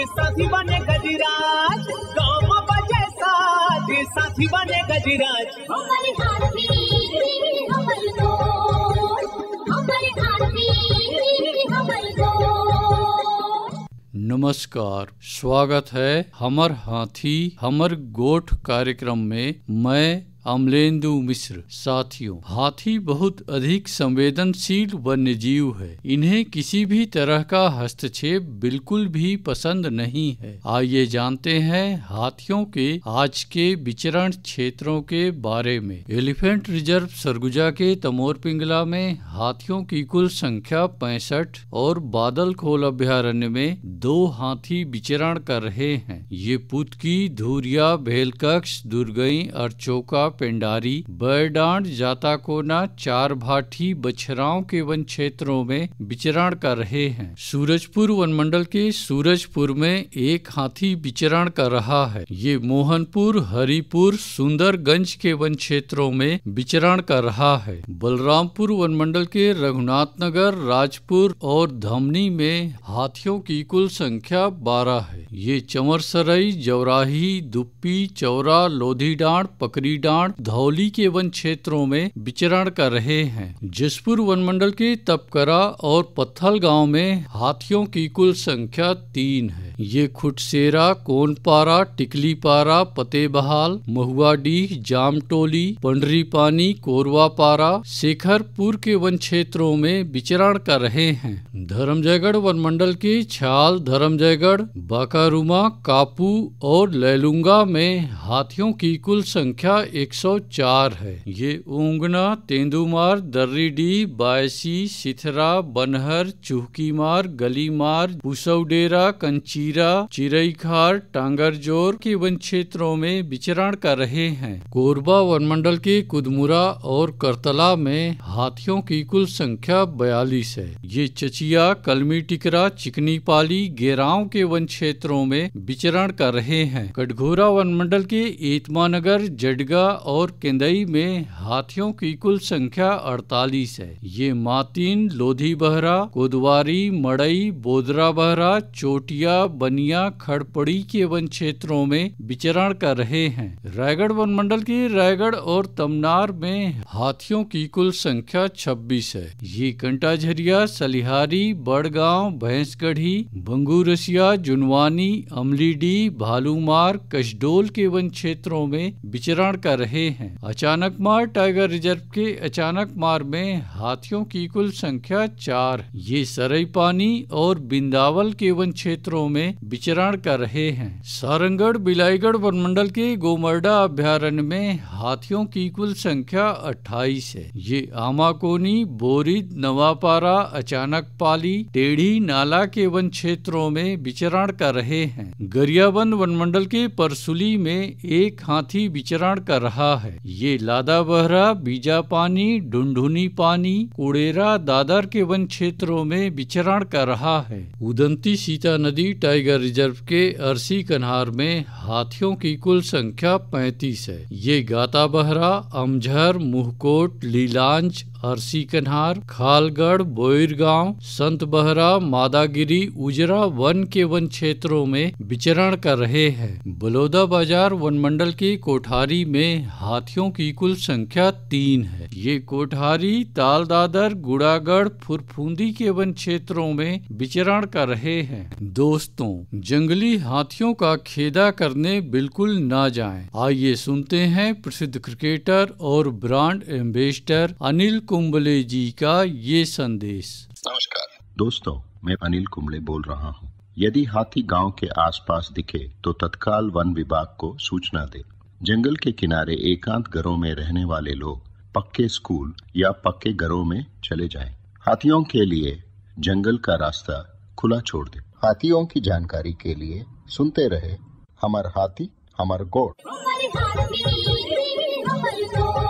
साथी बने गजराज, गाँव में बजे साज साथी बने गजराज। हमारे हाथी हमारे दोस्त, हमारे हाथी हमारे दोस्त। नमस्कार, स्वागत है हमर हाथी हमर गोठ कार्यक्रम में। मैं अमलेंदु मिश्र। साथियों, हाथी बहुत अधिक संवेदनशील वन्यजीव है। इन्हें किसी भी तरह का हस्तक्षेप बिल्कुल भी पसंद नहीं है। आइए जानते हैं हाथियों के आज के विचरण क्षेत्रों के बारे में। एलिफेंट रिजर्व सरगुजा के तमोर पिंगला में हाथियों की कुल संख्या 65 और बादल खोल अभ्यारण्य में 2 हाथी विचरण कर रहे हैं। ये पुतकी, धुरिया, भेलकक्ष, दुर्गई, अरचोका, पेंडारी, बरडांड, जाताकोना, चार भाठी बछराओं के वन क्षेत्रों में विचरण कर रहे हैं। सूरजपुर वनमंडल के सूरजपुर में एक हाथी विचरण कर रहा है। ये मोहनपुर, हरिपुर, सुंदरगंज के वन क्षेत्रों में विचरण कर रहा है। बलरामपुर वनमंडल के रघुनाथनगर, राजपुर और धमनी में हाथियों की कुल संख्या 12 है। ये चमरसरई, जवराही, दुप्पी, चौरा, लोधीडांड, पकड़ीडांड, धौली के वन क्षेत्रों में विचरण कर रहे हैं। जसपुर वनमंडल के तपकरा और पत्थल गांव में हाथियों की कुल संख्या 3 है। ये खुटसेरा, कोनपारा, टिकलीपारा, फतेहबहाल, महुआडीह, जामटोली, पंडरीपानी, कोरवापारा, शेखरपुर के वन क्षेत्रों में विचरण कर रहे हैं। धर्मजयगढ़ वनमंडल के छाल, धर्मजयगढ़, बाकारुमा, कापू और लैलुंगा में हाथियों की कुल संख्या 104 है। ये ऊंगना, तेंदुमार, दर्रीडीह, बायसी, सिथरा, बनहर, चुहकीमार, गलीमार, पुसौडेरा, कंचीरा, चिरईखार, टांगरजोर के वन क्षेत्रों में विचरण कर रहे हैं। कोरबा वनमंडल के कुदमुरा और करतला में हाथियों की कुल संख्या 42 है। ये चचिया, कलमी टिकरा, चिकनी पाली, गेराव के वन क्षेत्रों में विचरण कर रहे हैं। कटघोरा वनमंडल के एतमानगर, जडगा और केंदई में हाथियों की कुल संख्या 48 है। ये मातीन, लोधी बहरा, कोदवारी, मड़ई, बोदरा बहरा, चोटिया, बनिया, खड़पड़ी के वन क्षेत्रों में विचरण कर रहे हैं। रायगढ़ वनमंडल के रायगढ़ और तमनार में हाथियों की कुल संख्या 26 है। ये कंटाझरिया, सलिहारी, बड़गांव, भैंसगढ़ी, भंगूरसिया, जुनवानी, अमलीडी, भालूमार, कशडोल के वन क्षेत्रों में विचरण कर रहे हैं। अचानकमार टाइगर रिजर्व के अचानकमार में हाथियों की कुल संख्या 4। ये सरईपानी और बिंदावल के वन क्षेत्रों में विचरण कर रहे हैं। सारंगढ़ बिलाईगढ़ वनमंडल के गोमर्डा अभ्यारण्य में हाथियों की कुल संख्या 28 है। ये आमाकोनी, बोरिद, नवापारा, अचानकपाली, टेढ़ी नाला के वन क्षेत्रों में विचरण कर रहे हैं। गरियाबंद वनमंडल के परसुली में एक हाथी विचरण कर रहा है। ये लादा बहरा, बीजापानी, ढुंढुनी पानी, कुड़ेरा, दादर के वन क्षेत्रों में विचरण कर रहा है। उदंती सीता नदी टाइगर रिजर्व के अरसी कन्हार में हाथियों की कुल संख्या 35 है। ये गाता बहरा, अमझर, मुहकोट, लीलांज, अरसी कन्हार, खालगढ़, बोईरगांव, संत बहरा, मादागिरी, उजरा वन के वन क्षेत्रों में विचरण कर रहे हैं। बलौदा बाजार वनमंडल के कोठारी में हाथियों की कुल संख्या 3 है। ये कोठारी, ताल दादर, गुड़ागढ़, फुरफुंदी के वन क्षेत्रों में विचरण कर रहे हैं। दोस्तों, जंगली हाथियों का खेदा करने बिल्कुल ना जाएं। आइए सुनते हैं प्रसिद्ध क्रिकेटर और ब्रांड एम्बेसडर अनिल कुंबले जी का ये संदेश। नमस्कार दोस्तों, मैं अनिल कुंबले बोल रहा हूँ। यदि हाथी गांव के आसपास दिखे तो तत्काल वन विभाग को सूचना दे। जंगल के किनारे एकांत घरों में रहने वाले लोग पक्के स्कूल या पक्के घरों में चले जाएं। हाथियों के लिए जंगल का रास्ता खुला छोड़ दे। हाथियों की जानकारी के लिए सुनते रहे हमार हाथी हमार गोठ। हमारे हाथी हमारे दोस्त।